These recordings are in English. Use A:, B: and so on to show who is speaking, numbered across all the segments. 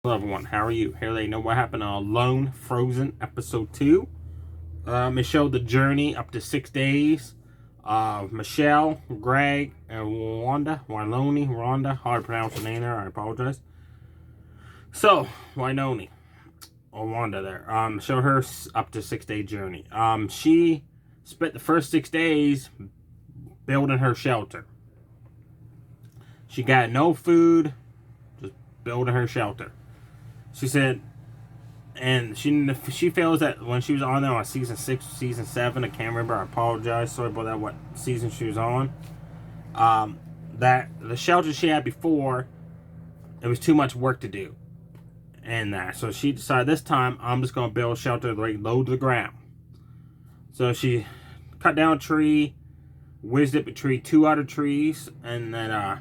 A: Hello everyone, how are you? Here they know what happened on Alone Frozen episode 2. It showed the journey up to 6 days of Michelle, Greg, and Rhonda, hard to pronounce the name there, I apologize. So, Wynoni, or Wanda there, showed her up to 6 day journey. She spent the first 6 days building her shelter. She got no food, just building her shelter. She said, and she feels that when she was on there on season 6, season 7, I can't remember. I apologize. Sorry about that. What season she was on? That the shelter she had before, it was too much work to do, and that so she decided this time I'm just gonna build a shelter right low to the ground. So she cut down a tree, whizzed it between two other trees, and then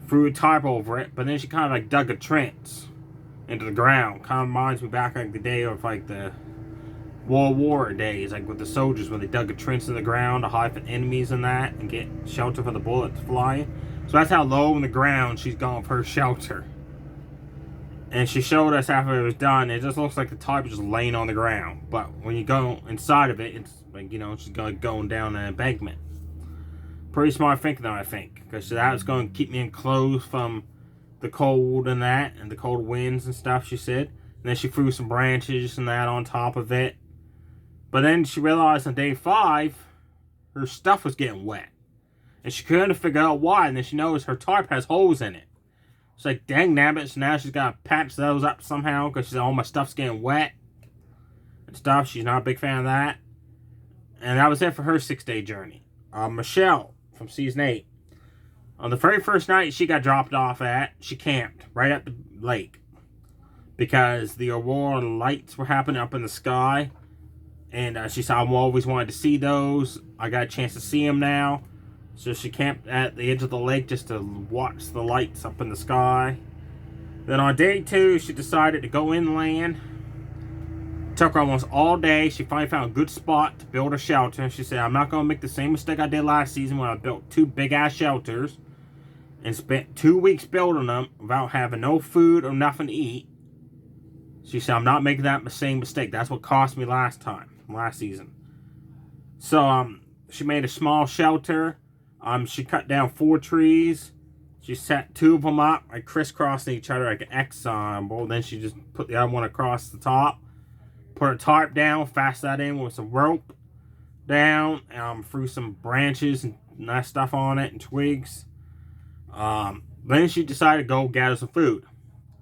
A: threw a tarp over it. But then she kind of like dug a trench into the ground. Kind of reminds me back like the day of like the World War days, like with the soldiers when they dug a trench in the ground to hide from enemies and that, and get shelter from the bullets flying. So that's how low in the ground she's gone for her shelter. And she showed us after it was done, it just looks like the tarp is just laying on the ground. But when you go inside of it, it's like, she's going down an embankment. Pretty smart thinking though, I think, because that's going to keep me enclosed from the cold and that, and the cold winds and stuff, she said. And then she threw some branches and that on top of it. But then she realized on day 5, her stuff was getting wet. And she couldn't figure out why. And then she noticed her tarp has holes in it. It's like, dang nabbit. So now she's got to patch those up somehow, because she said all my stuff's getting wet and stuff. She's not a big fan of that. And that was it for her 6-day journey. Michelle from season 8. On the very first night she got dropped off at, she camped right at the lake. Because the aurora lights were happening up in the sky. And she said, I've always wanted to see those. I got a chance to see them now. So she camped at the edge of the lake just to watch the lights up in the sky. Then on day 2, she decided to go inland. It took her almost all day. She finally found a good spot to build a shelter. She said, I'm not going to make the same mistake I did last season when I built 2 big-ass shelters and spent 2 weeks building them without having no food or nothing to eat. She said, I'm not making that same mistake. That's what cost me last season. So, she made a small shelter. She cut down 4 trees. She set 2 of them up, like crisscrossing each other like an X symbol. Then she just put the other one across the top. Put a tarp down, fasten that in with some rope down. Threw some branches and that stuff on it and twigs. Then she decided to go gather some food.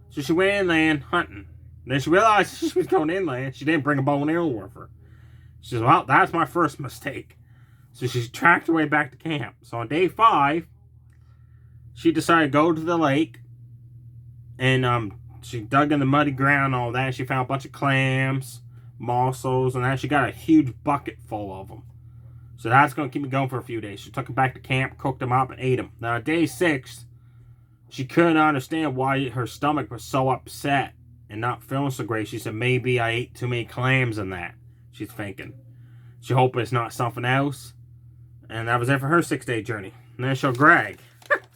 A: So she went inland hunting. Then she realized she was going inland. She didn't bring a bow and arrow with her. She said, well, that's my first mistake. So she tracked her way back to camp. So on day 5, she decided to go to the lake. And she dug in the muddy ground and all that. She found a bunch of clams, mussels, and that. She got a huge bucket full of them. So that's going to keep me going for a few days. She took them back to camp, cooked them up, and ate them. Now on day 6, she couldn't understand why her stomach was so upset and not feeling so great. She said, maybe I ate too many clams and that. She's thinking. She hoped it's not something else. And that was it for her 6-day journey. And then showed Greg.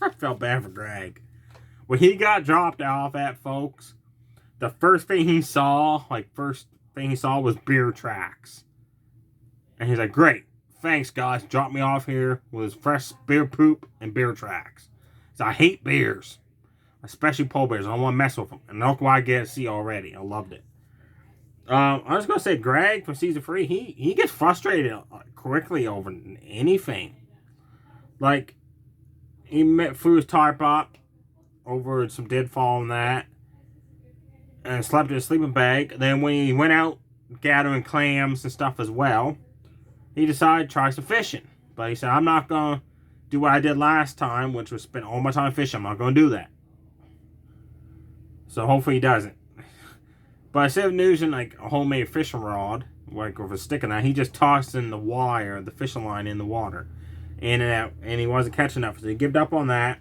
A: I felt bad for Greg. When he got dropped off at, folks, the first thing he saw was beer tracks. And he's like, great. Thanks, guys. Drop me off here with fresh beer poop and beer tracks. So I hate beers. Especially pole bears. I don't want to mess with them. And look why I get to see already. I loved it. I was going to say, Greg from season 3, he gets frustrated quickly over anything. Like, he threw his tarp up over some deadfall and that, and slept in a sleeping bag. Then when he went out gathering clams and stuff as well, he decided to try some fishing. But he said, I'm not going to do what I did last time, which was spend all my time fishing. I'm not going to do that. So hopefully he doesn't. But instead of using like a homemade fishing rod, like with a stick in that, he just tossed in the wire, the fishing line in the water. And he wasn't catching enough, so he gave up on that.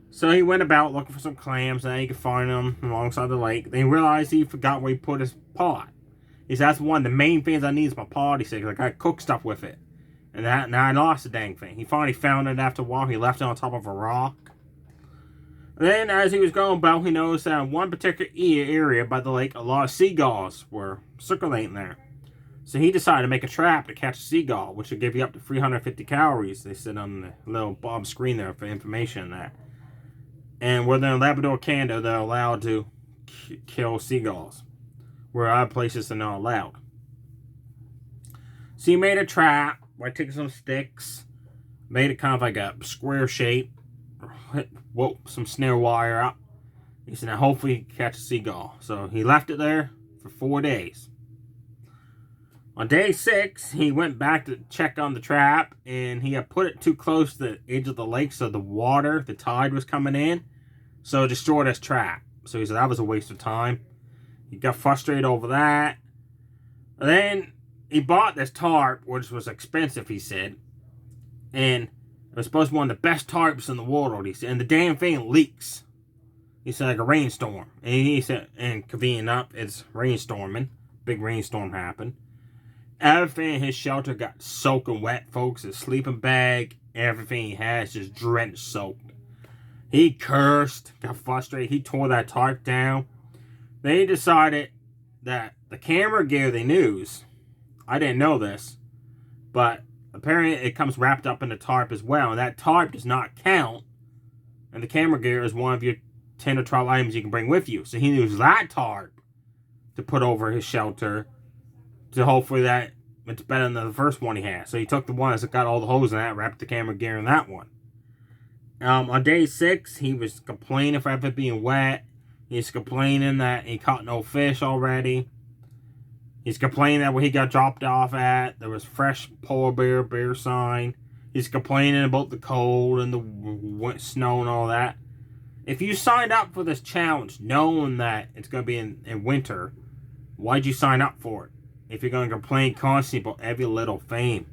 A: So he went about looking for some clams, and he could find them alongside the lake. Then he realized he forgot where he put his pot. He said, that's one of the main things I need is my pot. He said, because I got to cook stuff with it. And now I lost the dang thing. He finally found it after a while. He left it on top of a rock. Then, as he was going about, he noticed that in one particular area by the lake, a lot of seagulls were circulating there. So he decided to make a trap to catch a seagull, which would give you up to 350 calories. They said on the little Bob screen there for information on that. And within Labrador, Canada, they're allowed to kill seagulls, where other places are not allowed. So he made a trap by taking some sticks, made it kind of like a square shape, woke some snare wire up. He said, now hopefully he can catch a seagull. So he left it there for 4 days. On day 6, he went back to check on the trap, and he had put it too close to the edge of the lake, so the tide was coming in, so it destroyed his trap. So he said that was a waste of time. He got frustrated over that. And then he bought this tarp, which was expensive, he said, and it was supposed to be one of the best tarps in the world, he said, and the damn thing leaks. He said, like a rainstorm. And he said, and convenient enough, it's rainstorming. Big rainstorm happened. Everything in his shelter got soaking wet, folks. His sleeping bag, everything he has just drenched soaked. He cursed, got frustrated. He tore that tarp down. They decided that the camera gear they used, I didn't know this, but apparently it comes wrapped up in the tarp as well. And that tarp does not count. And the camera gear is one of your 10 or 12 items you can bring with you. So he used that tarp to put over his shelter, to hopefully that it's better than the first one he had. So he took the one that's got all the holes in that, wrapped the camera gear in that one. On day 6, he was complaining for everything being wet. He's complaining that he caught no fish already. He's complaining that where he got dropped off at, there was fresh polar bear sign. He's complaining about the cold and the snow and all that. If you signed up for this challenge knowing that it's going to be in winter, why'd you sign up for it? If you're going to complain constantly about every little thing.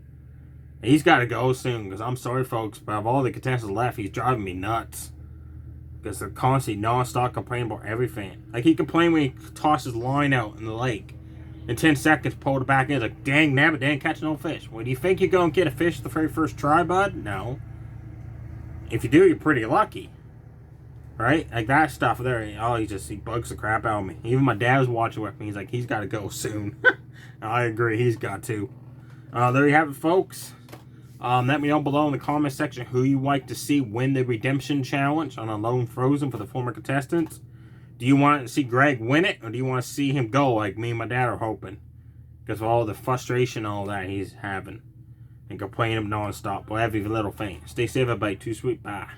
A: He's got to go soon, because I'm sorry, folks, but of all the contestants left, he's driving me nuts. Because they're constantly non-stop complaining about everything. Like, he complained when he tossed his line out in the lake. In 10 seconds, pulled it back in. He's like, dang, nabbit, didn't catch no fish. Well, do you think you're going to get a fish the very first try, bud? No. If you do, you're pretty lucky. Right? Like that stuff there, he bugs the crap out of me. Even my dad was watching with me. He's like, he's got to go soon. I agree, he's got to. There you have it, folks. Let me know below in the comment section who you like to see win the redemption challenge on Alone Frozen for the former contestants. Do you want to see Greg win it, or do you want to see him go like me and my dad are hoping? Because of all the frustration and all that he's having. And complaining non-stop for every little thing. Stay safe, everybody. Too sweet. Bye.